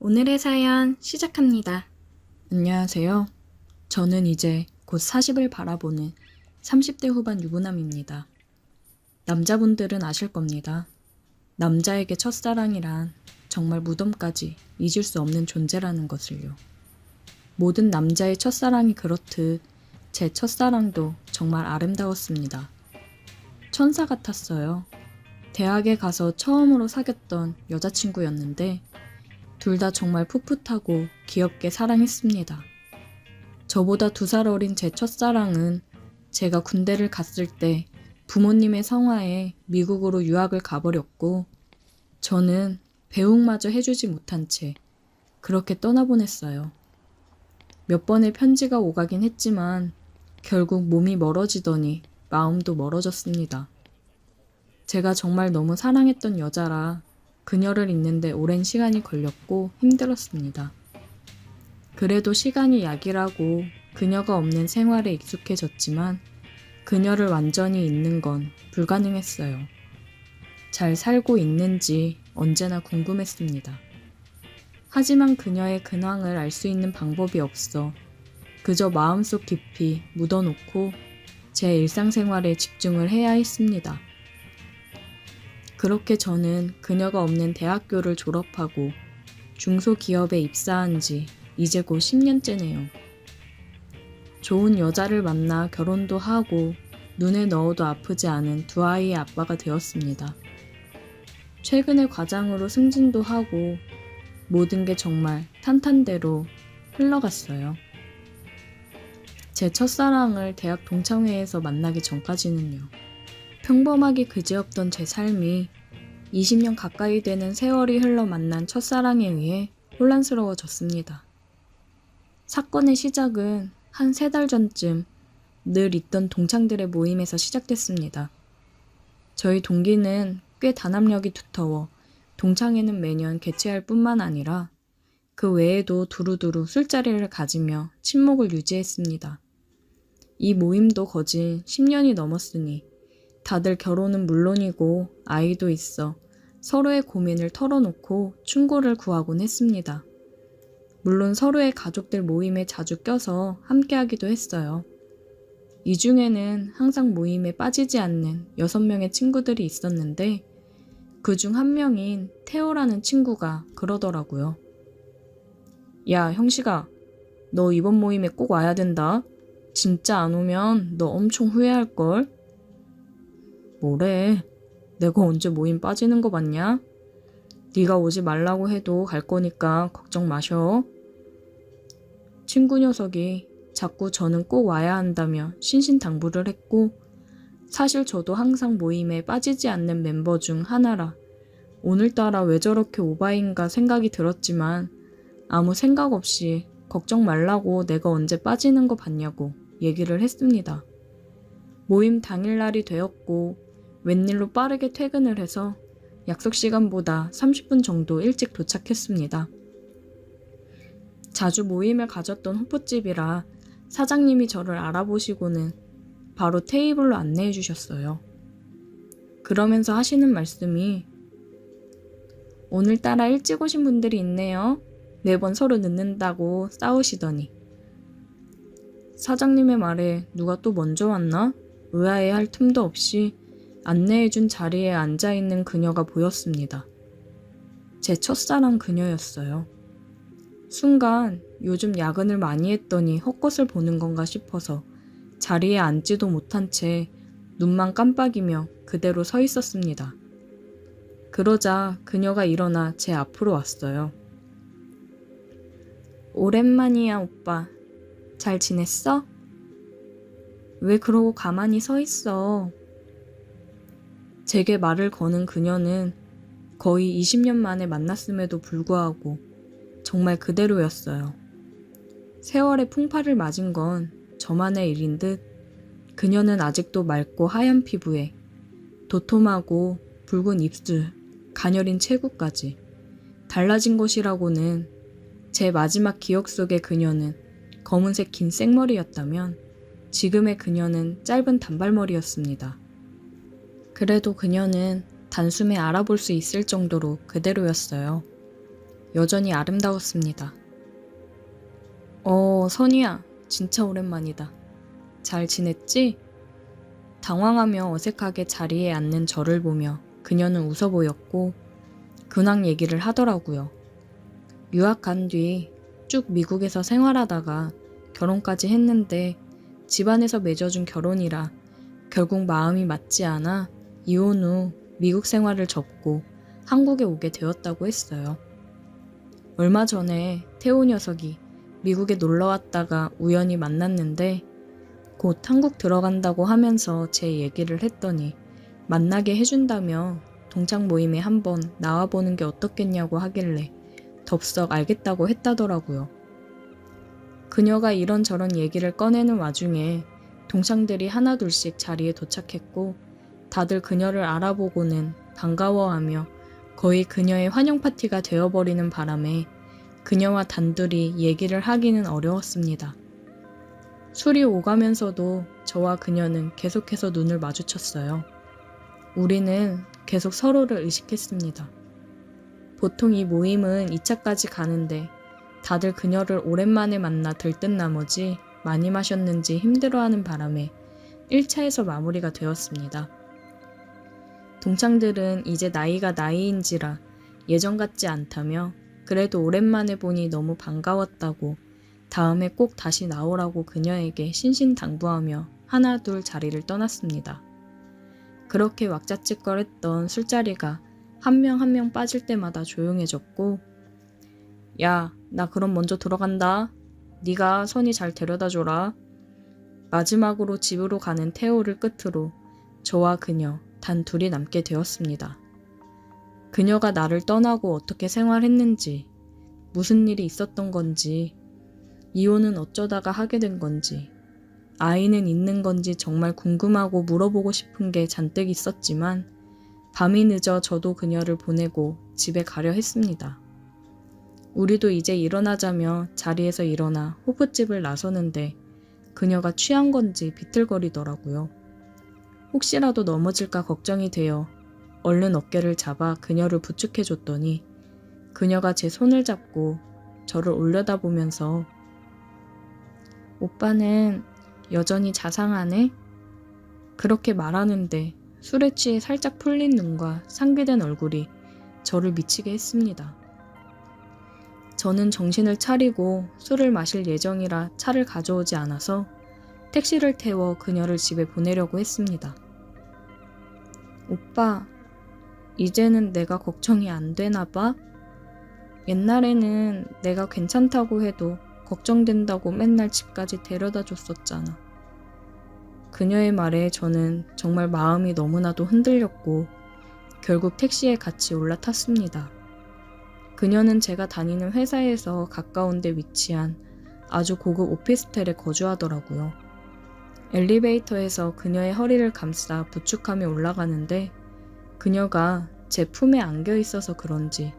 오늘의 사연 시작합니다. 안녕하세요. 저는 이제 곧 40을 바라보는 30대 후반 유부남입니다. 남자분들은 아실 겁니다. 남자에게 첫사랑이란 정말 무덤까지 잊을 수 없는 존재라는 것을요. 모든 남자의 첫사랑이 그렇듯 제 첫사랑도 정말 아름다웠습니다. 천사 같았어요. 대학에 가서 처음으로 사귀었던 여자친구였는데 둘 다 정말 풋풋하고 귀엽게 사랑했습니다. 저보다 2살 어린 제 첫사랑은 제가 군대를 갔을 때 부모님의 성화에 미국으로 유학을 가버렸고 저는 배웅마저 해주지 못한 채 그렇게 떠나보냈어요. 몇 번의 편지가 오가긴 했지만 결국 몸이 멀어지더니 마음도 멀어졌습니다. 제가 정말 너무 사랑했던 여자라 그녀를 잊는데 오랜 시간이 걸렸고 힘들었습니다. 그래도 시간이 약이라고 그녀가 없는 생활에 익숙해졌지만 그녀를 완전히 잊는 건 불가능했어요. 잘 살고 있는지 언제나 궁금했습니다. 하지만 그녀의 근황을 알 수 있는 방법이 없어 그저 마음속 깊이 묻어놓고 제 일상생활에 집중을 해야 했습니다. 그렇게 저는 그녀가 없는 대학교를 졸업하고 중소기업에 입사한 지 이제 곧 10년째네요. 좋은 여자를 만나 결혼도 하고 눈에 넣어도 아프지 않은 2아이의 아빠가 되었습니다. 최근에 과장으로 승진도 하고 모든 게 정말 탄탄대로 흘러갔어요. 제 첫사랑을 대학 동창회에서 만나기 전까지는요. 평범하기 그지없던 제 삶이 20년 가까이 되는 세월이 흘러 만난 첫사랑에 의해 혼란스러워졌습니다. 사건의 시작은 한 3달 전쯤 늘 있던 동창들의 모임에서 시작됐습니다. 저희 동기는 꽤 단합력이 두터워 동창회는 매년 개최할 뿐만 아니라 그 외에도 두루두루 술자리를 가지며 친목을 유지했습니다. 이 모임도 거진 10년이 넘었으니 다들 결혼은 물론이고 아이도 있어 서로의 고민을 털어놓고 충고를 구하곤 했습니다. 물론 서로의 가족들 모임에 자주 껴서 함께하기도 했어요. 이 중에는 항상 모임에 빠지지 않는 6명의 친구들이 있었는데 그중 한 명인 태호라는 친구가 그러더라고요. 야, 형식아, 너 이번 모임에 꼭 와야 된다. 진짜 안 오면 너 엄청 후회할걸? 뭐래? 내가 언제 모임 빠지는 거 봤냐? 네가 오지 말라고 해도 갈 거니까 걱정 마셔. 친구 녀석이 자꾸 저는 꼭 와야 한다며 신신당부를 했고 사실 저도 항상 모임에 빠지지 않는 멤버 중 하나라 오늘따라 왜 저렇게 오바인가 생각이 들었지만 아무 생각 없이 걱정 말라고 내가 언제 빠지는 거 봤냐고 얘기를 했습니다. 모임 당일날이 되었고 웬일로 빠르게 퇴근을 해서 약속 시간보다 30분 정도 일찍 도착했습니다. 자주 모임을 가졌던 호프집이라 사장님이 저를 알아보시고는 바로 테이블로 안내해 주셨어요. 그러면서 하시는 말씀이 오늘따라 일찍 오신 분들이 있네요. 매번 서로 늦는다고 싸우시더니 사장님의 말에 누가 또 먼저 왔나? 의아해할 틈도 없이 안내해준 자리에 앉아있는 그녀가 보였습니다. 제 첫사랑 그녀였어요. 순간 요즘 야근을 많이 했더니 헛것을 보는 건가 싶어서 자리에 앉지도 못한 채 눈만 깜빡이며 그대로 서 있었습니다. 그러자 그녀가 일어나 제 앞으로 왔어요. 오랜만이야, 오빠. 잘 지냈어? 왜 그러고 가만히 서 있어? 제게 말을 거는 그녀는 거의 20년 만에 만났음에도 불구하고 정말 그대로였어요. 세월의 풍파를 맞은 건 저만의 일인 듯 그녀는 아직도 맑고 하얀 피부에 도톰하고 붉은 입술, 가녀린 체구까지 달라진 것이라고는 제 마지막 기억 속의 그녀는 검은색 긴 생머리였다면 지금의 그녀는 짧은 단발머리였습니다. 그래도 그녀는 단숨에 알아볼 수 있을 정도로 그대로였어요. 여전히 아름다웠습니다. 선이야, 진짜 오랜만이다. 잘 지냈지? 당황하며 어색하게 자리에 앉는 저를 보며 그녀는 웃어 보였고 근황 얘기를 하더라고요. 유학 간 뒤 쭉 미국에서 생활하다가 결혼까지 했는데 집안에서 맺어준 결혼이라 결국 마음이 맞지 않아 이혼 후 미국 생활을 접고 한국에 오게 되었다고 했어요. 얼마 전에 태호 녀석이 미국에 놀러 왔다가 우연히 만났는데 곧 한국 들어간다고 하면서 제 얘기를 했더니 만나게 해준다며 동창 모임에 한번 나와보는 게 어떻겠냐고 하길래 덥석 알겠다고 했다더라고요. 그녀가 이런저런 얘기를 꺼내는 와중에 동창들이 하나둘씩 자리에 도착했고 다들 그녀를 알아보고는 반가워하며 거의 그녀의 환영 파티가 되어버리는 바람에 그녀와 단둘이 얘기를 하기는 어려웠습니다. 술이 오가면서도 저와 그녀는 계속해서 눈을 마주쳤어요. 우리는 계속 서로를 의식했습니다. 보통 이 모임은 2차까지 가는데 다들 그녀를 오랜만에 만나 들뜬 나머지 많이 마셨는지 힘들어하는 바람에 1차에서 마무리가 되었습니다. 동창들은 이제 나이가 나이인지라 예전 같지 않다며 그래도 오랜만에 보니 너무 반가웠다고 다음에 꼭 다시 나오라고 그녀에게 신신당부하며 하나둘 자리를 떠났습니다. 그렇게 왁자지껄했던 술자리가 한 명 한 명 빠질 때마다 조용해졌고 야, 나 그럼 먼저 들어간다. 네가 선이 잘 데려다줘라. 마지막으로 집으로 가는 태호를 끝으로 저와 그녀 단 둘이 남게 되었습니다. 그녀가 나를 떠나고 어떻게 생활했는지, 무슨 일이 있었던 건지, 이혼은 어쩌다가 하게 된 건지, 아이는 있는 건지 정말 궁금하고 물어보고 싶은 게 잔뜩 있었지만 밤이 늦어 저도 그녀를 보내고 집에 가려 했습니다. 우리도 이제 일어나자며 자리에서 일어나 호프집을 나서는데 그녀가 취한 건지 비틀거리더라고요. 혹시라도 넘어질까 걱정이 되어 얼른 어깨를 잡아 그녀를 부축해줬더니 그녀가 제 손을 잡고 저를 올려다보면서 오빠는 여전히 자상하네? 그렇게 말하는데 술에 취해 살짝 풀린 눈과 상기된 얼굴이 저를 미치게 했습니다. 저는 정신을 차리고 술을 마실 예정이라 차를 가져오지 않아서 택시를 태워 그녀를 집에 보내려고 했습니다. 오빠, 이제는 내가 걱정이 안 되나 봐? 옛날에는 내가 괜찮다고 해도 걱정된다고 맨날 집까지 데려다 줬었잖아. 그녀의 말에 저는 정말 마음이 너무나도 흔들렸고 결국 택시에 같이 올라탔습니다. 그녀는 제가 다니는 회사에서 가까운 데 위치한 아주 고급 오피스텔에 거주하더라고요. 엘리베이터에서 그녀의 허리를 감싸 부축하며 올라가는데 그녀가 제 품에 안겨 있어서 그런지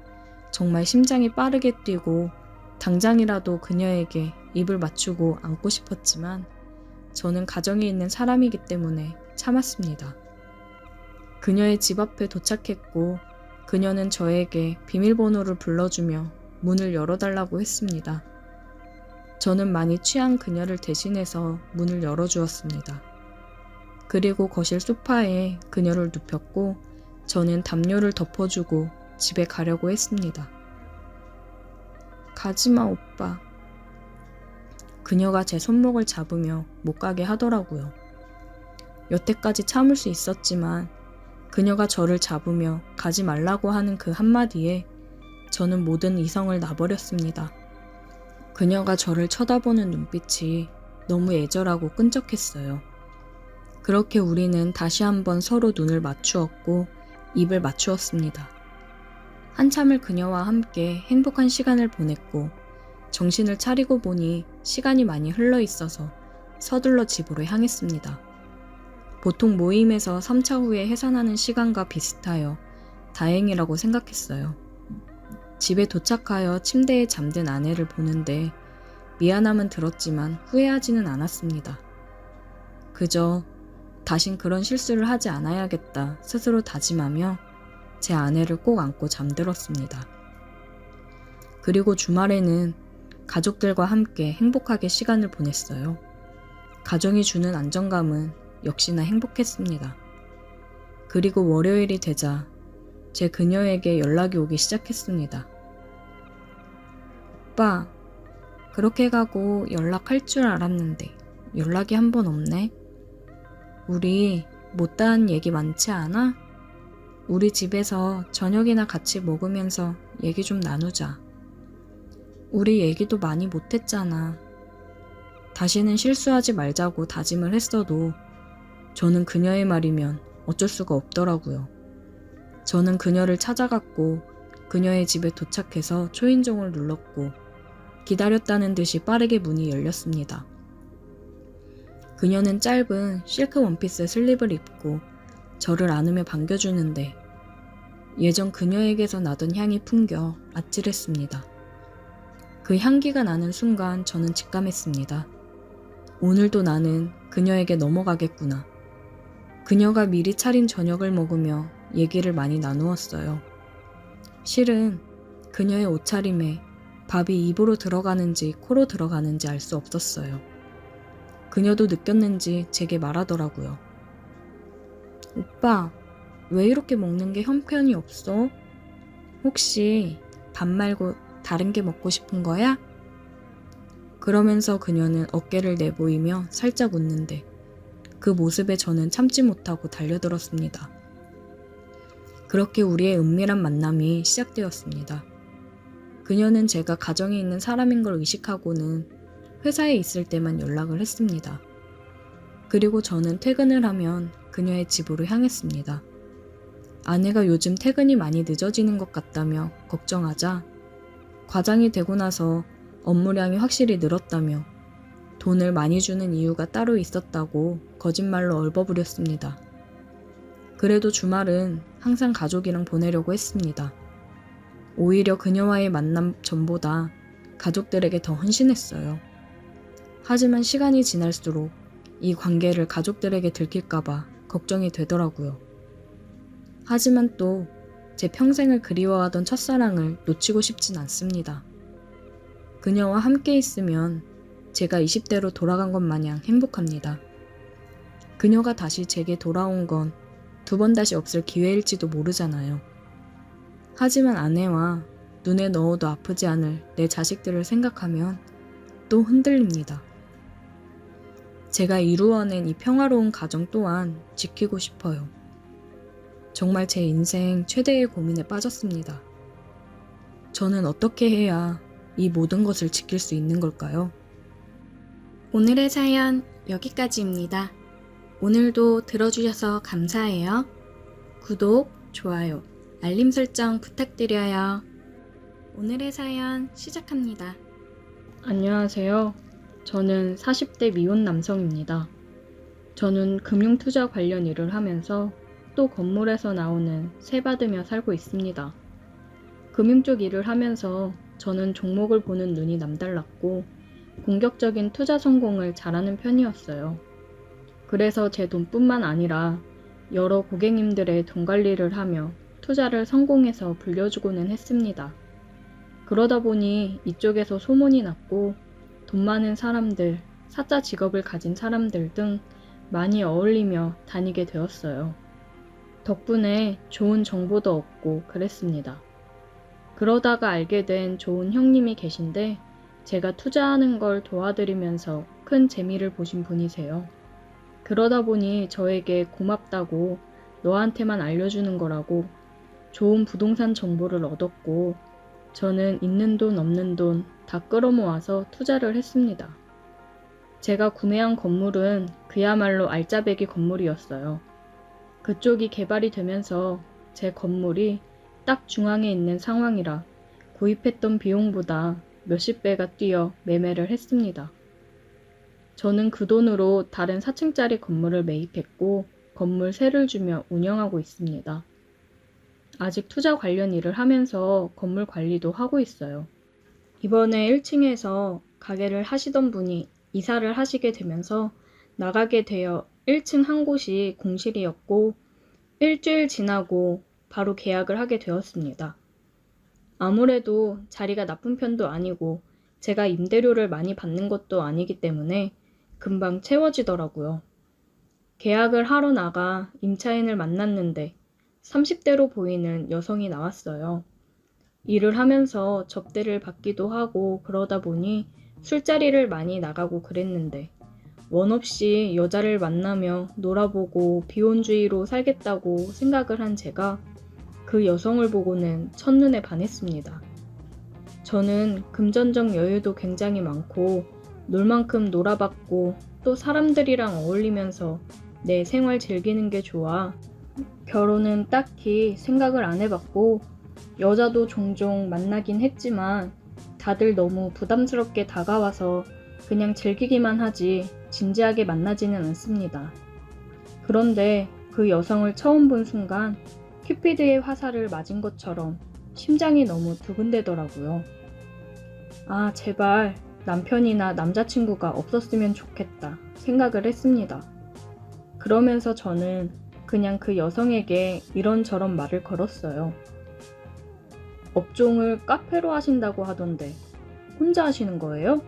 정말 심장이 빠르게 뛰고 당장이라도 그녀에게 입을 맞추고 안고 싶었지만 저는 가정이 있는 사람이기 때문에 참았습니다. 그녀의 집 앞에 도착했고 그녀는 저에게 비밀번호를 불러주며 문을 열어달라고 했습니다. 저는 많이 취한 그녀를 대신해서 문을 열어주었습니다. 그리고 거실 소파에 그녀를 눕혔고 저는 담요를 덮어주고 집에 가려고 했습니다. 가지마 오빠. 그녀가 제 손목을 잡으며 못 가게 하더라고요. 여태까지 참을 수 있었지만 그녀가 저를 잡으며 가지 말라고 하는 그 한마디에 저는 모든 이성을 놔버렸습니다. 그녀가 저를 쳐다보는 눈빛이 너무 애절하고 끈적했어요. 그렇게 우리는 다시 한번 서로 눈을 맞추었고 입을 맞추었습니다. 한참을 그녀와 함께 행복한 시간을 보냈고 정신을 차리고 보니 시간이 많이 흘러 있어서 서둘러 집으로 향했습니다. 보통 모임에서 3차 후에 해산하는 시간과 비슷하여 다행이라고 생각했어요. 집에 도착하여 침대에 잠든 아내를 보는데 미안함은 들었지만 후회하지는 않았습니다. 그저 다신 그런 실수를 하지 않아야겠다 스스로 다짐하며 제 아내를 꼭 안고 잠들었습니다. 그리고 주말에는 가족들과 함께 행복하게 시간을 보냈어요. 가정이 주는 안정감은 역시나 행복했습니다. 그리고 월요일이 되자 제 그녀에게 연락이 오기 시작했습니다. 오빠, 그렇게 가고 연락할 줄 알았는데 연락이 한 번 없네. 우리 못다한 얘기 많지 않아? 우리 집에서 저녁이나 같이 먹으면서 얘기 좀 나누자. 우리 얘기도 많이 못했잖아. 다시는 실수하지 말자고 다짐을 했어도 저는 그녀의 말이면 어쩔 수가 없더라고요. 저는 그녀를 찾아갔고 그녀의 집에 도착해서 초인종을 눌렀고 기다렸다는 듯이 빠르게 문이 열렸습니다. 그녀는 짧은 실크 원피스 슬립을 입고 저를 안으며 반겨주는데 예전 그녀에게서 나던 향이 풍겨 아찔했습니다. 그 향기가 나는 순간 저는 직감했습니다. 오늘도 나는 그녀에게 넘어가겠구나. 그녀가 미리 차린 저녁을 먹으며 얘기를 많이 나누었어요. 실은 그녀의 옷차림에 밥이 입으로 들어가는지 코로 들어가는지 알 수 없었어요. 그녀도 느꼈는지 제게 말하더라고요. 오빠, 왜 이렇게 먹는 게 형편이 없어? 혹시 밥 말고 다른 게 먹고 싶은 거야? 그러면서 그녀는 어깨를 내보이며 살짝 웃는데 그 모습에 저는 참지 못하고 달려들었습니다. 그렇게 우리의 은밀한 만남이 시작되었습니다. 그녀는 제가 가정에 있는 사람인 걸 의식하고는 회사에 있을 때만 연락을 했습니다. 그리고 저는 퇴근을 하면 그녀의 집으로 향했습니다. 아내가 요즘 퇴근이 많이 늦어지는 것 같다며 걱정하자 과장이 되고 나서 업무량이 확실히 늘었다며 돈을 많이 주는 이유가 따로 있었다고 거짓말로 얼버무렸습니다. 그래도 주말은 항상 가족이랑 보내려고 했습니다. 오히려 그녀와의 만남 전보다 가족들에게 더 헌신했어요. 하지만 시간이 지날수록 이 관계를 가족들에게 들킬까봐 걱정이 되더라고요. 하지만 또 제 평생을 그리워하던 첫사랑을 놓치고 싶진 않습니다. 그녀와 함께 있으면 제가 20대로 돌아간 것 마냥 행복합니다. 그녀가 다시 제게 돌아온 건 두 번 다시 없을 기회일지도 모르잖아요. 하지만 아내와 눈에 넣어도 아프지 않을 내 자식들을 생각하면 또 흔들립니다. 제가 이루어낸 이 평화로운 가정 또한 지키고 싶어요. 정말 제 인생 최대의 고민에 빠졌습니다. 저는 어떻게 해야 이 모든 것을 지킬 수 있는 걸까요? 오늘의 사연 여기까지입니다. 오늘도 들어주셔서 감사해요. 구독, 좋아요, 알림 설정 부탁드려요. 오늘의 사연 시작합니다. 안녕하세요. 저는 40대 미혼 남성입니다. 저는 금융투자 관련 일을 하면서 또 건물에서 나오는 세 받으며 살고 있습니다. 금융 쪽 일을 하면서 저는 종목을 보는 눈이 남달랐고 공격적인 투자 성공을 잘하는 편이었어요. 그래서 제 돈뿐만 아니라 여러 고객님들의 돈 관리를 하며 투자를 성공해서 불려주고는 했습니다. 그러다 보니 이쪽에서 소문이 났고 돈 많은 사람들, 사자 직업을 가진 사람들 등 많이 어울리며 다니게 되었어요. 덕분에 좋은 정보도 얻고 그랬습니다. 그러다가 알게 된 좋은 형님이 계신데 제가 투자하는 걸 도와드리면서 큰 재미를 보신 분이세요. 그러다 보니 저에게 고맙다고 너한테만 알려주는 거라고 좋은 부동산 정보를 얻었고 저는 있는 돈 없는 돈 다 끌어모아서 투자를 했습니다. 제가 구매한 건물은 그야말로 알짜배기 건물이었어요. 그쪽이 개발이 되면서 제 건물이 딱 중앙에 있는 상황이라 구입했던 비용보다 몇십 배가 뛰어 매매를 했습니다. 저는 그 돈으로 다른 4층짜리 건물을 매입했고 건물 세를 주며 운영하고 있습니다. 아직 투자 관련 일을 하면서 건물 관리도 하고 있어요. 이번에 1층에서 가게를 하시던 분이 이사를 하시게 되면서 나가게 되어 1층 한 곳이 공실이었고 일주일 지나고 바로 계약을 하게 되었습니다. 아무래도 자리가 나쁜 편도 아니고 제가 임대료를 많이 받는 것도 아니기 때문에 금방 채워지더라고요. 계약을 하러 나가 임차인을 만났는데 30대로 보이는 여성이 나왔어요. 일을 하면서 접대를 받기도 하고 그러다 보니 술자리를 많이 나가고 그랬는데 원 없이 여자를 만나며 놀아보고 비혼주의로 살겠다고 생각을 한 제가 그 여성을 보고는 첫눈에 반했습니다. 저는 금전적 여유도 굉장히 많고 놀 만큼 놀아봤고 또 사람들이랑 어울리면서 내 생활 즐기는 게 좋아. 결혼은 딱히 생각을 안 해봤고 여자도 종종 만나긴 했지만 다들 너무 부담스럽게 다가와서 그냥 즐기기만 하지 진지하게 만나지는 않습니다. 그런데 그 여성을 처음 본 순간 큐피드의 화살을 맞은 것처럼 심장이 너무 두근대더라고요. 아, 제발 남편이나 남자친구가 없었으면 좋겠다 생각을 했습니다. 그러면서 저는 그냥 그 여성에게 이런저런 말을 걸었어요. 업종을 카페로 하신다고 하던데 혼자 하시는 거예요?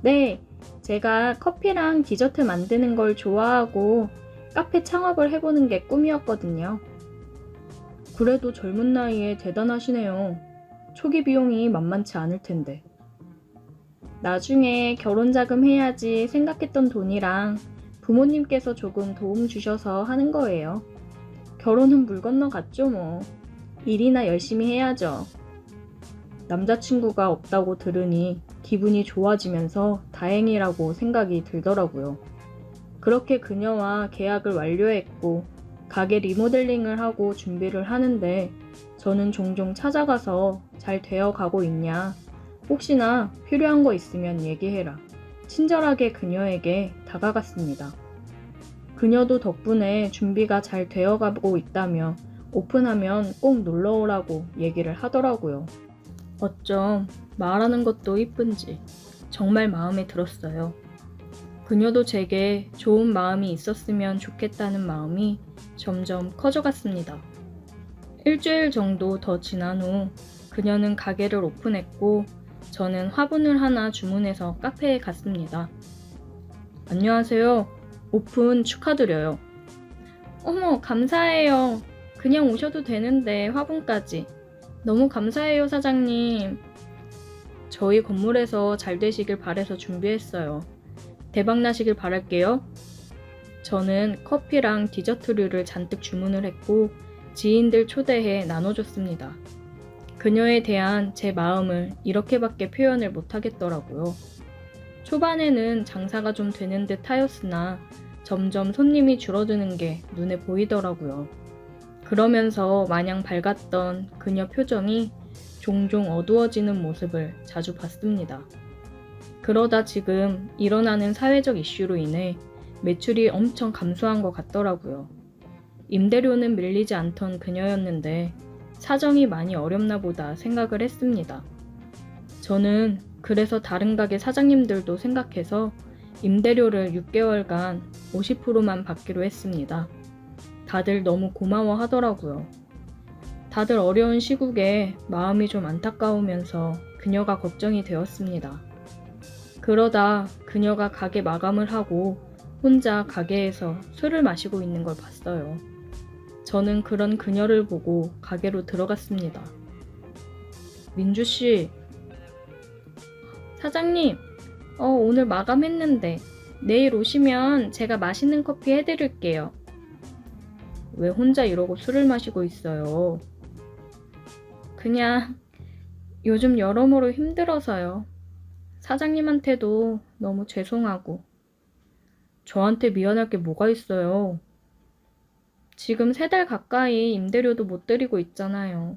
네, 제가 커피랑 디저트 만드는 걸 좋아하고 카페 창업을 해보는 게 꿈이었거든요. 그래도 젊은 나이에 대단하시네요. 초기 비용이 만만치 않을 텐데. 나중에 결혼 자금 해야지 생각했던 돈이랑 부모님께서 조금 도움 주셔서 하는 거예요. 결혼은 물 건너 갔죠 뭐. 일이나 열심히 해야죠. 남자친구가 없다고 들으니 기분이 좋아지면서 다행이라고 생각이 들더라고요. 그렇게 그녀와 계약을 완료했고 가게 리모델링을 하고 준비를 하는데 저는 종종 찾아가서 잘 되어 가고 있냐, 혹시나 필요한 거 있으면 얘기해라. 친절하게 그녀에게 다가갔습니다. 그녀도 덕분에 준비가 잘 되어 가고 있다며 오픈하면 꼭 놀러 오라고 얘기를 하더라고요. 어쩜 말하는 것도 이쁜지 정말 마음에 들었어요. 그녀도 제게 좋은 마음이 있었으면 좋겠다는 마음이 점점 커져갔습니다. 일주일 정도 더 지난 후 그녀는 가게를 오픈했고 저는 화분을 하나 주문해서 카페에 갔습니다. 안녕하세요. 오픈 축하드려요. 어머, 감사해요. 그냥 오셔도 되는데 화분까지. 너무 감사해요, 사장님. 저희 건물에서 잘 되시길 바래서 준비했어요. 대박 나시길 바랄게요. 저는 커피랑 디저트류를 잔뜩 주문을 했고 지인들 초대해 나눠줬습니다. 그녀에 대한 제 마음을 이렇게밖에 표현을 못하겠더라고요. 초반에는 장사가 좀 되는 듯 하였으나 점점 손님이 줄어드는 게 눈에 보이더라고요. 그러면서 마냥 밝았던 그녀 표정이 종종 어두워지는 모습을 자주 봤습니다. 그러다 지금 일어나는 사회적 이슈로 인해 매출이 엄청 감소한 것 같더라고요. 임대료는 밀리지 않던 그녀였는데 사정이 많이 어렵나 보다 생각을 했습니다. 저는 그래서 다른 가게 사장님들도 생각해서 임대료를 6개월간 50%만 받기로 했습니다. 다들 너무 고마워 하더라고요. 다들 어려운 시국에 마음이 좀 안타까우면서 그녀가 걱정이 되었습니다. 그러다 그녀가 가게 마감을 하고 혼자 가게에서 술을 마시고 있는 걸 봤어요. 저는 그런 그녀를 보고 가게로 들어갔습니다. 민주씨, 사장님, 오늘 마감했는데 내일 오시면 제가 맛있는 커피 해드릴게요. 왜 혼자 이러고 술을 마시고 있어요? 그냥 요즘 여러모로 힘들어서요. 사장님한테도 너무 죄송하고. 저한테 미안할 게 뭐가 있어요? 지금 3달 가까이 임대료도 못 드리고 있잖아요.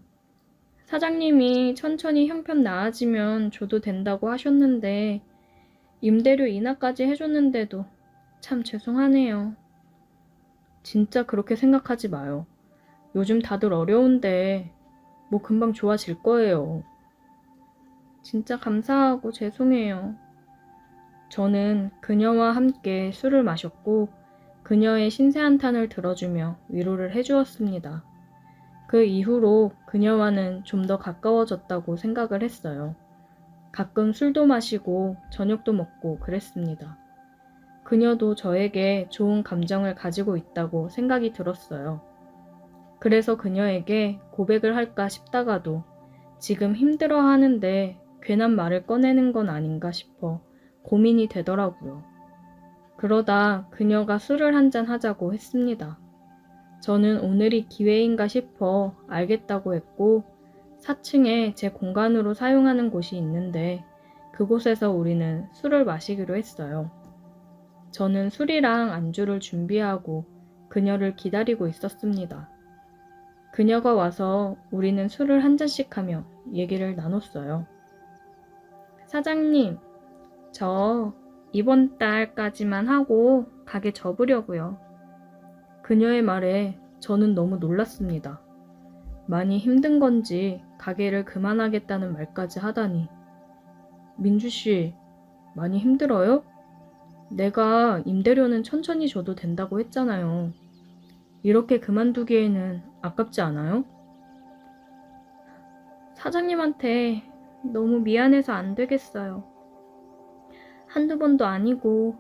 사장님이 천천히 형편 나아지면 줘도 된다고 하셨는데 임대료 인하까지 해줬는데도 참 죄송하네요. 진짜 그렇게 생각하지 마요. 요즘 다들 어려운데 뭐 금방 좋아질 거예요. 진짜 감사하고 죄송해요. 저는 그녀와 함께 술을 마셨고 그녀의 신세 한탄을 들어주며 위로를 해주었습니다. 그 이후로 그녀와는 좀 더 가까워졌다고 생각을 했어요. 가끔 술도 마시고 저녁도 먹고 그랬습니다. 그녀도 저에게 좋은 감정을 가지고 있다고 생각이 들었어요. 그래서 그녀에게 고백을 할까 싶다가도 지금 힘들어 하는데 괜한 말을 꺼내는 건 아닌가 싶어 고민이 되더라고요. 그러다 그녀가 술을 한잔 하자고 했습니다. 저는 오늘이 기회인가 싶어 알겠다고 했고 4층에 제 공간으로 사용하는 곳이 있는데 그곳에서 우리는 술을 마시기로 했어요. 저는 술이랑 안주를 준비하고 그녀를 기다리고 있었습니다. 그녀가 와서 우리는 술을 한 잔씩 하며 얘기를 나눴어요. 사장님, 저 이번 달까지만 하고 가게 접으려고요. 그녀의 말에 저는 너무 놀랐습니다. 많이 힘든 건지 가게를 그만하겠다는 말까지 하다니. 민주 씨, 많이 힘들어요? 내가 임대료는 천천히 줘도 된다고 했잖아요. 이렇게 그만두기에는 아깝지 않아요? 사장님한테 너무 미안해서 안 되겠어요. 한두 번도 아니고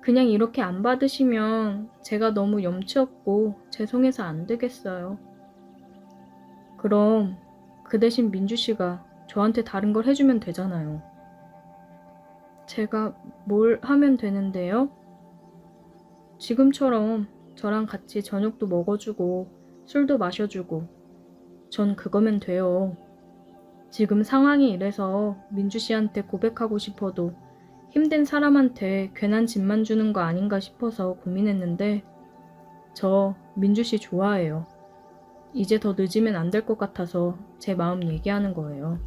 그냥 이렇게 안 받으시면 제가 너무 염치 없고 죄송해서 안 되겠어요. 그럼 그 대신 민주 씨가 저한테 다른 걸 해주면 되잖아요. 제가 뭘 하면 되는데요? 지금처럼 저랑 같이 저녁도 먹어주고 술도 마셔주고 전 그거면 돼요. 지금 상황이 이래서 민주 씨한테 고백하고 싶어도 힘든 사람한테 괜한 짐만 주는 거 아닌가 싶어서 고민했는데 저 민주 씨 좋아해요. 이제 더 늦으면 안 될 것 같아서 제 마음 얘기하는 거예요.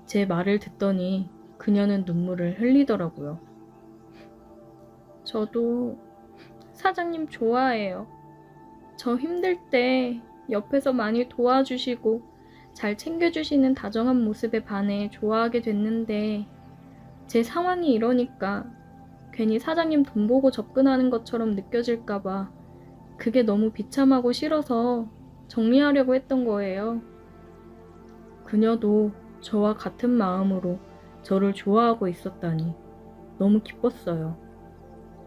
제 말을 듣더니 그녀는 눈물을 흘리더라고요. 저도 사장님 좋아해요. 저 힘들 때 옆에서 많이 도와주시고 잘 챙겨주시는 다정한 모습에 반해 좋아하게 됐는데 제 상황이 이러니까 괜히 사장님 돈 보고 접근하는 것처럼 느껴질까봐 그게 너무 비참하고 싫어서 정리하려고 했던 거예요. 그녀도 저와 같은 마음으로 저를 좋아하고 있었다니 너무 기뻤어요.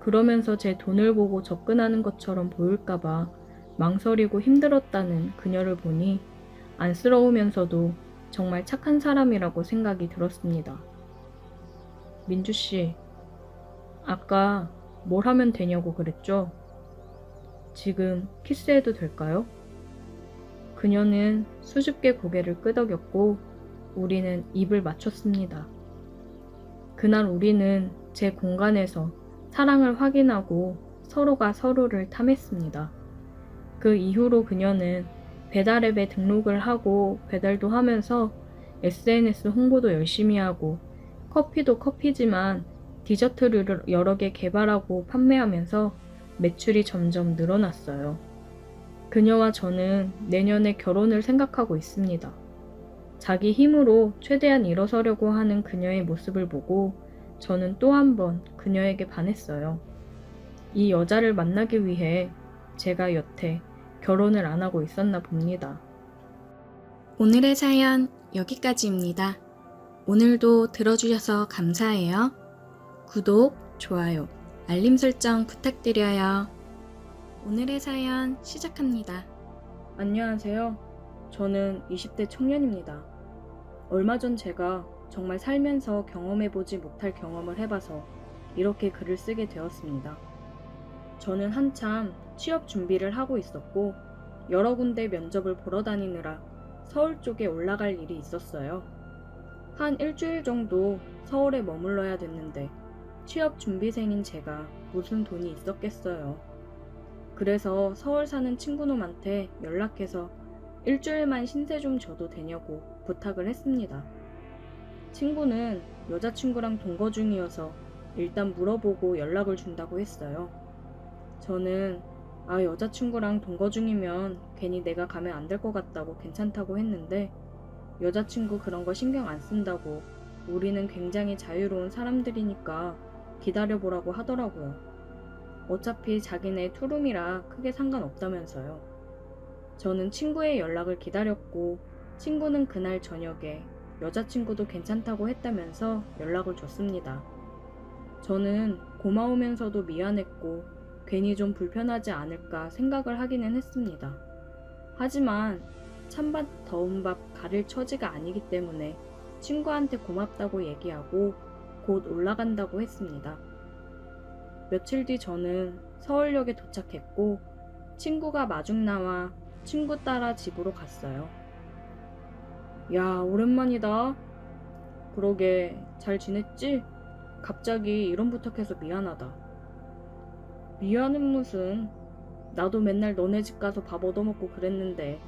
그러면서 제 돈을 보고 접근하는 것처럼 보일까봐 망설이고 힘들었다는 그녀를 보니 안쓰러우면서도 정말 착한 사람이라고 생각이 들었습니다. 민주 씨, 아까 뭘 하면 되냐고 그랬죠? 지금 키스해도 될까요? 그녀는 수줍게 고개를 끄덕였고 우리는 입을 맞췄습니다. 그날 우리는 제 공간에서 사랑을 확인하고 서로가 서로를 탐했습니다. 그 이후로 그녀는 배달앱에 등록을 하고 배달도 하면서 SNS 홍보도 열심히 하고 커피도 커피지만 디저트류를 여러 개 개발하고 판매하면서 매출이 점점 늘어났어요. 그녀와 저는 내년에 결혼을 생각하고 있습니다. 자기 힘으로 최대한 일어서려고 하는 그녀의 모습을 보고 저는 또 한 번 그녀에게 반했어요. 이 여자를 만나기 위해 제가 여태 결혼을 안 하고 있었나 봅니다. 오늘의 사연 여기까지입니다. 오늘도 들어주셔서 감사해요. 구독, 좋아요, 알림 설정 부탁드려요. 오늘의 사연 시작합니다. 안녕하세요. 저는 20대 청년입니다. 얼마 전 제가 정말 살면서 경험해보지 못할 경험을 해봐서 이렇게 글을 쓰게 되었습니다. 저는 한참 취업 준비를 하고 있었고 여러 군데 면접을 보러 다니느라 서울 쪽에 올라갈 일이 있었어요. 한 일주일 정도 서울에 머물러야 됐는데 취업 준비생인 제가 무슨 돈이 있었겠어요. 그래서 서울 사는 친구놈한테 연락해서 일주일만 신세 좀 져도 되냐고 부탁을 했습니다. 친구는 여자친구랑 동거 중이어서 일단 물어보고 연락을 준다고 했어요. 저는 여자친구랑 동거 중이면 괜히 내가 가면 안 될 것 같다고 괜찮다고 했는데 여자친구 그런 거 신경 안 쓴다고 우리는 굉장히 자유로운 사람들이니까 기다려보라고 하더라고요. 어차피 자기네 투룸이라 크게 상관없다면서요. 저는 친구의 연락을 기다렸고 친구는 그날 저녁에 여자친구도 괜찮다고 했다면서 연락을 줬습니다. 저는 고마우면서도 미안했고 괜히 좀 불편하지 않을까 생각을 하기는 했습니다. 하지만 찬밥 더운 밥 가릴 처지가 아니기 때문에 친구한테 고맙다고 얘기하고 곧 올라간다고 했습니다. 며칠 뒤 저는 서울역에 도착했고 친구가 마중 나와 친구 따라 집으로 갔어요. 야, 오랜만이다. 그러게, 잘 지냈지? 갑자기 이런 부탁해서 미안하다. 미안은 무슨. 나도 맨날 너네 집 가서 밥 얻어먹고 그랬는데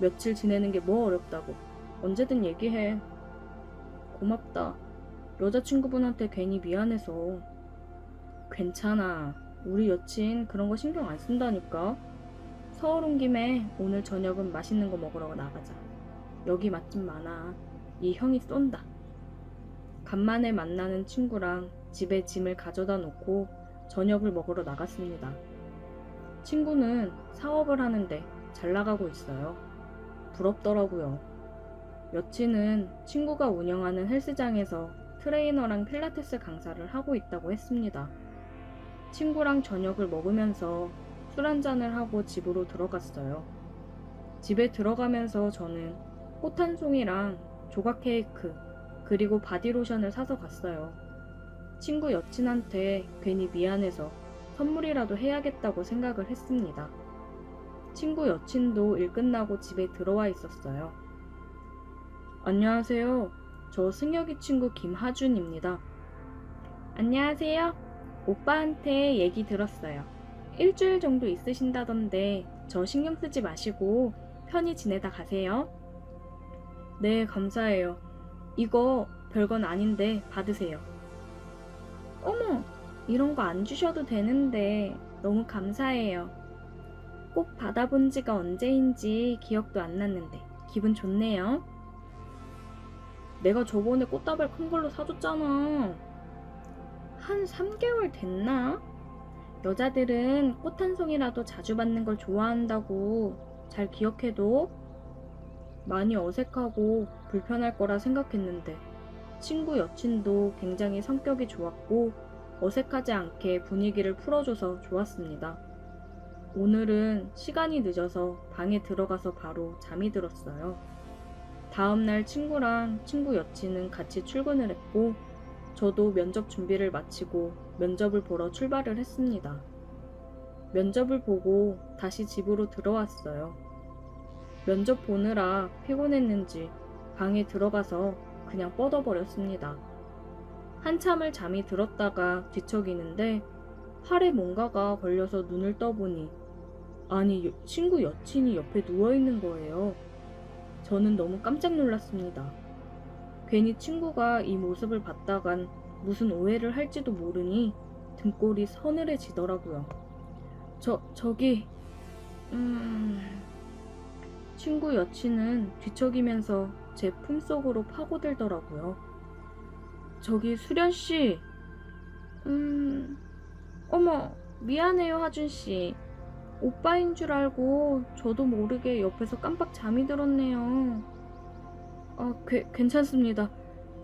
며칠 지내는 게 뭐 어렵다고. 언제든 얘기해. 고맙다. 여자친구분한테 괜히 미안해서. 괜찮아. 우리 여친 그런 거 신경 안 쓴다니까. 서울 온 김에 오늘 저녁은 맛있는 거 먹으러 나가자. 여기 맛집 많아. 이 형이 쏜다. 간만에 만나는 친구랑 집에 짐을 가져다 놓고 저녁을 먹으러 나갔습니다. 친구는 사업을 하는데 잘 나가고 있어요. 부럽더라고요. 여친은 친구가 운영하는 헬스장에서 트레이너랑 필라테스 강사를 하고 있다고 했습니다. 친구랑 저녁을 먹으면서 술 한잔을 하고 집으로 들어갔어요. 집에 들어가면서 저는 꽃 한 송이랑 조각 케이크 그리고 바디로션을 사서 갔어요. 친구 여친한테 괜히 미안해서 선물이라도 해야겠다고 생각을 했습니다. 친구 여친도 일 끝나고 집에 들어와 있었어요. 안녕하세요. 저 승혁이 친구 김하준입니다. 안녕하세요. 오빠한테 얘기 들었어요. 일주일 정도 있으신다던데 저 신경 쓰지 마시고 편히 지내다 가세요. 네, 감사해요. 이거 별건 아닌데 받으세요. 어머, 이런 거 안 주셔도 되는데 너무 감사해요. 꼭 받아본 지가 언제인지 기억도 안 났는데 기분 좋네요. 내가 저번에 꽃다발 큰 걸로 사줬잖아. 한 3개월 됐나? 여자들은 꽃 한 송이라도 자주 받는 걸 좋아한다고 잘 기억해도. 많이 어색하고 불편할 거라 생각했는데 친구 여친도 굉장히 성격이 좋았고 어색하지 않게 분위기를 풀어줘서 좋았습니다. 오늘은 시간이 늦어서 방에 들어가서 바로 잠이 들었어요. 다음날 친구랑 친구 여친은 같이 출근을 했고 저도 면접 준비를 마치고 면접을 보러 출발을 했습니다. 면접을 보고 다시 집으로 들어왔어요. 면접 보느라 피곤했는지 방에 들어가서 그냥 뻗어버렸습니다. 한참을 잠이 들었다가 뒤척이는데 팔에 뭔가가 걸려서 눈을 떠보니 아니 친구 여친이 옆에 누워있는 거예요. 저는 너무 깜짝 놀랐습니다. 괜히 친구가 이 모습을 봤다간 무슨 오해를 할지도 모르니 등골이 서늘해지더라고요. 저기 친구 여친은 뒤척이면서 제 품속으로 파고들더라고요. 저기 수련씨. 어머, 미안해요 하준씨. 오빠인 줄 알고 저도 모르게 옆에서 깜빡 잠이 들었네요. 괜찮습니다.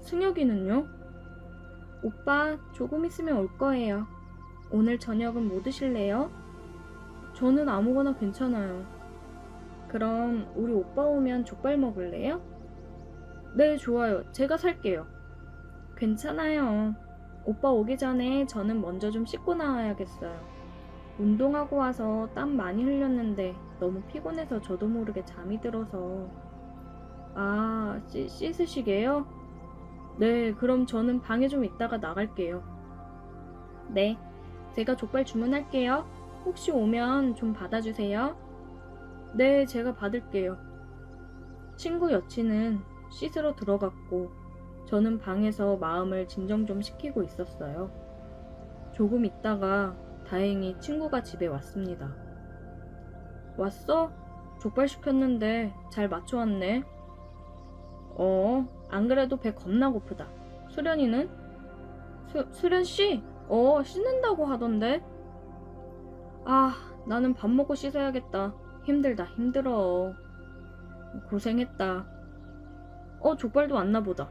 승혁이는요? 오빠 조금 있으면 올 거예요. 오늘 저녁은 뭐 드실래요? 저는 아무거나 괜찮아요. 그럼 우리 오빠 오면 족발 먹을래요? 네, 좋아요. 제가 살게요. 괜찮아요. 오빠 오기 전에 저는 먼저 좀 씻고 나와야겠어요. 운동하고 와서 땀 많이 흘렸는데 너무 피곤해서 저도 모르게 잠이 들어서. 씻으시게요? 네, 그럼 저는 방에 좀 있다가 나갈게요. 네, 제가 족발 주문할게요. 혹시 오면 좀 받아주세요. 네, 제가 받을게요. 친구 여친은 씻으러 들어갔고 저는 방에서 마음을 진정 좀 시키고 있었어요. 조금 있다가 다행히 친구가 집에 왔습니다. 왔어? 족발 시켰는데 잘 맞춰왔네. 안 그래도 배 겁나 고프다. 수련이는? 수련씨? 씻는다고 하던데? 나는 밥 먹고 씻어야겠다. 힘들다 힘들어. 고생했다. 족발도 왔나 보다.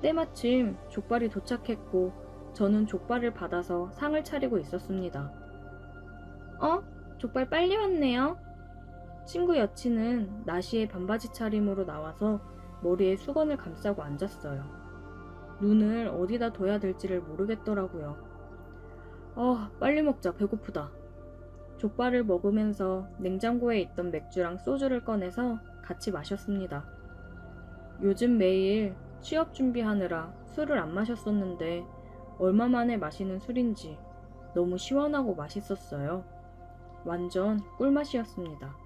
때마침 족발이 도착했고 저는 족발을 받아서 상을 차리고 있었습니다. 족발 빨리 왔네요. 친구 여친은 나시의 반바지 차림으로 나와서 머리에 수건을 감싸고 앉았어요. 눈을 어디다 둬야 될지를 모르겠더라고요. 빨리 먹자. 배고프다. 족발을 먹으면서 냉장고에 있던 맥주랑 소주를 꺼내서 같이 마셨습니다. 요즘 매일 취업 준비하느라 술을 안 마셨었는데 얼마 만에 마시는 술인지 너무 시원하고 맛있었어요. 완전 꿀맛이었습니다.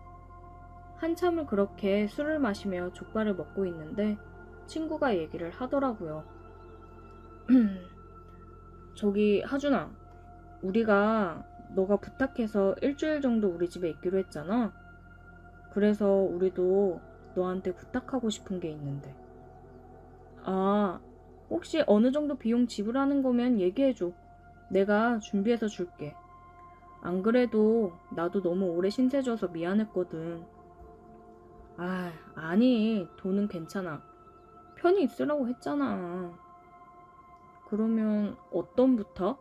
한참을 그렇게 술을 마시며 족발을 먹고 있는데 친구가 얘기를 하더라고요. 저기 하준아, 우리가 너가 부탁해서 일주일 정도 우리 집에 있기로 했잖아. 그래서 우리도 너한테 부탁하고 싶은 게 있는데. 혹시 어느 정도 비용 지불하는 거면 얘기해줘. 내가 준비해서 줄게. 안 그래도 나도 너무 오래 신세져서 미안했거든. 아니, 돈은 괜찮아. 편히 있으라고 했잖아. 그러면 어떤 부탁?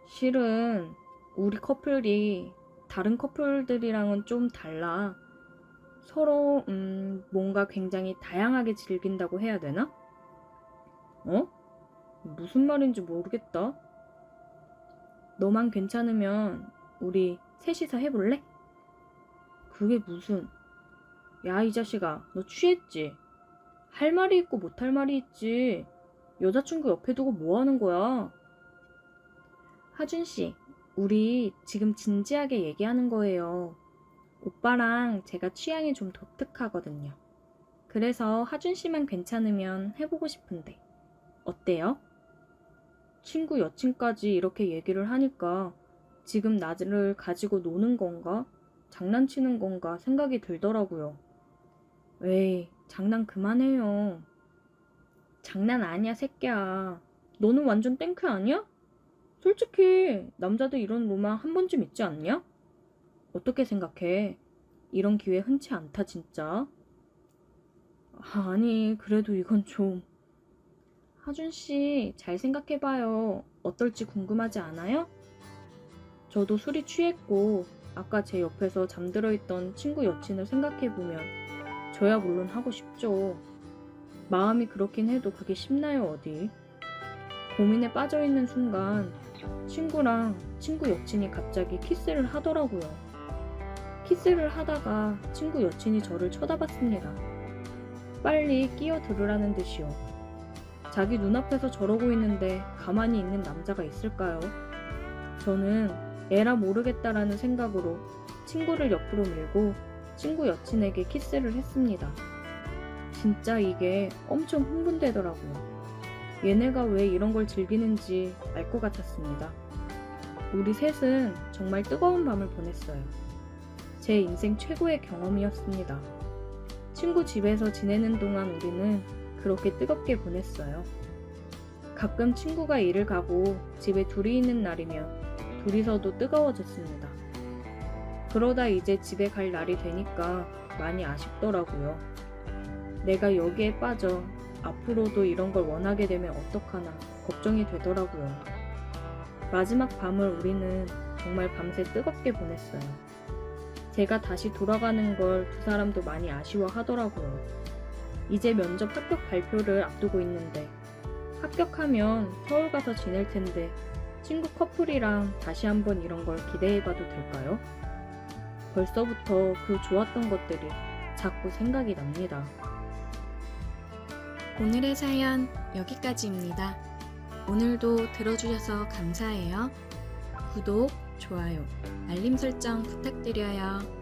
실은 우리 커플이 다른 커플들이랑은 좀 달라. 서로 뭔가 굉장히 다양하게 즐긴다고 해야 되나? 무슨 말인지 모르겠다. 너만 괜찮으면 우리 셋이서 해볼래? 그게 무슨... 야, 이 자식아, 너 취했지? 할 말이 있고 못할 말이 있지. 여자친구 옆에 두고 뭐 하는 거야? 하준씨, 우리 지금 진지하게 얘기하는 거예요. 오빠랑 제가 취향이 좀 독특하거든요. 그래서 하준씨만 괜찮으면 해보고 싶은데 어때요? 친구 여친까지 이렇게 얘기를 하니까 지금 나를 가지고 노는 건가? 장난치는 건가 생각이 들더라고요. 에이, 장난 그만해요. 장난 아니야, 새끼야. 너는 완전 땡큐 아니야? 솔직히 남자들 이런 로망 한 번쯤 있지 않냐? 어떻게 생각해? 이런 기회 흔치 않다, 진짜. 아니, 그래도 이건 좀... 하준씨, 잘 생각해봐요. 어떨지 궁금하지 않아요? 저도 술이 취했고 아까 제 옆에서 잠들어 있던 친구 여친을 생각해보면 저야 물론 하고 싶죠. 마음이 그렇긴 해도 그게 쉽나요, 어디? 고민에 빠져있는 순간 친구랑 친구 여친이 갑자기 키스를 하더라고요. 키스를 하다가 친구 여친이 저를 쳐다봤습니다. 빨리 끼어들으라는 듯이요. 자기 눈앞에서 저러고 있는데 가만히 있는 남자가 있을까요? 저는 에라 모르겠다라는 생각으로 친구를 옆으로 밀고 친구 여친에게 키스를 했습니다. 진짜 이게 엄청 흥분되더라고요. 얘네가 왜 이런 걸 즐기는지 알 것 같았습니다. 우리 셋은 정말 뜨거운 밤을 보냈어요. 제 인생 최고의 경험이었습니다. 친구 집에서 지내는 동안 우리는 그렇게 뜨겁게 보냈어요. 가끔 친구가 일을 가고 집에 둘이 있는 날이면 둘이서도 뜨거워졌습니다. 그러다 이제 집에 갈 날이 되니까 많이 아쉽더라고요. 내가 여기에 빠져 앞으로도 이런 걸 원하게 되면 어떡하나 걱정이 되더라고요. 마지막 밤을 우리는 정말 밤새 뜨겁게 보냈어요. 제가 다시 돌아가는 걸 두 사람도 많이 아쉬워하더라고요. 이제 면접 합격 발표를 앞두고 있는데 합격하면 서울 가서 지낼 텐데 친구 커플이랑 다시 한번 이런 걸 기대해봐도 될까요? 벌써부터 그 좋았던 것들이 자꾸 생각이 납니다. 오늘의 사연 여기까지입니다. 오늘도 들어주셔서 감사해요. 구독, 좋아요, 알림 설정 부탁드려요.